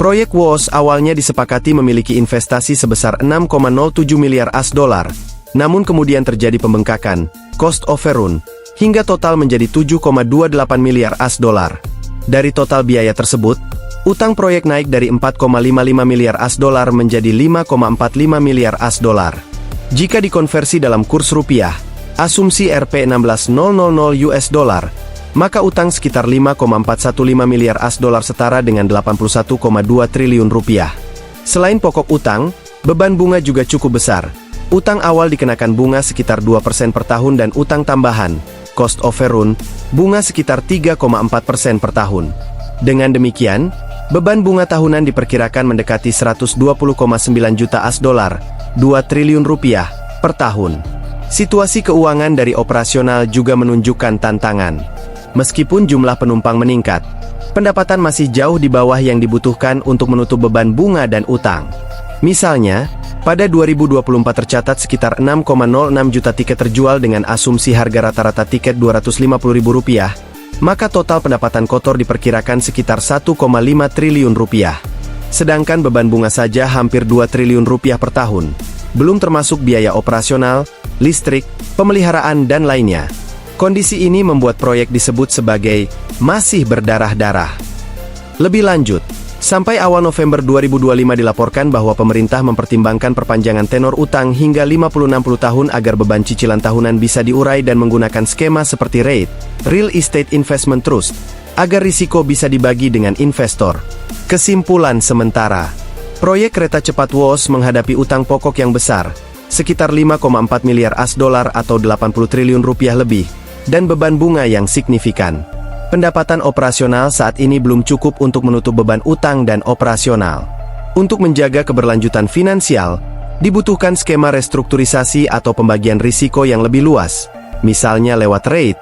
Proyek WOS awalnya disepakati memiliki investasi sebesar 6,07 miliar AS, namun kemudian terjadi pembengkakan, cost overrun, hingga total menjadi 7,28 miliar AS. Dari total biaya tersebut, utang proyek naik dari 4,55 miliar AS menjadi 5,45 miliar AS. Jika dikonversi dalam kurs rupiah, asumsi Rp16.000 maka utang sekitar 5,415 miliar AS setara dengan 81,2 triliun rupiah. Selain pokok utang, beban bunga juga cukup besar. Utang awal dikenakan bunga sekitar 2% per tahun dan utang tambahan, cost overrun, bunga sekitar 3,4% per tahun. Dengan demikian, beban bunga tahunan diperkirakan mendekati 120,9 juta AS, 2 triliun rupiah, per tahun. Situasi keuangan dari operasional juga menunjukkan tantangan. Meskipun jumlah penumpang meningkat, pendapatan masih jauh di bawah yang dibutuhkan untuk menutup beban bunga dan utang. Misalnya, pada 2024 tercatat sekitar 6,06 juta tiket terjual dengan asumsi harga rata-rata tiket Rp250.000, maka total pendapatan kotor diperkirakan sekitar 1,5 triliun rupiah. Sedangkan beban bunga saja hampir 2 triliun rupiah per tahun. Belum termasuk biaya operasional, listrik, pemeliharaan dan lainnya. Kondisi ini membuat proyek disebut sebagai masih berdarah-darah. Lebih lanjut, sampai awal November 2025 dilaporkan bahwa pemerintah mempertimbangkan perpanjangan tenor utang hingga 50-60 tahun agar beban cicilan tahunan bisa diurai dan menggunakan skema seperti REIT, Real Estate Investment Trust, agar risiko bisa dibagi dengan investor. Kesimpulan sementara, proyek kereta cepat WOS menghadapi utang pokok yang besar, sekitar 5,4 miliar AS atau 80 triliun rupiah lebih, dan beban bunga yang signifikan. Pendapatan operasional saat ini belum cukup untuk menutup beban utang dan operasional. Untuk menjaga keberlanjutan finansial, dibutuhkan skema restrukturisasi atau pembagian risiko yang lebih luas, misalnya lewat REIT,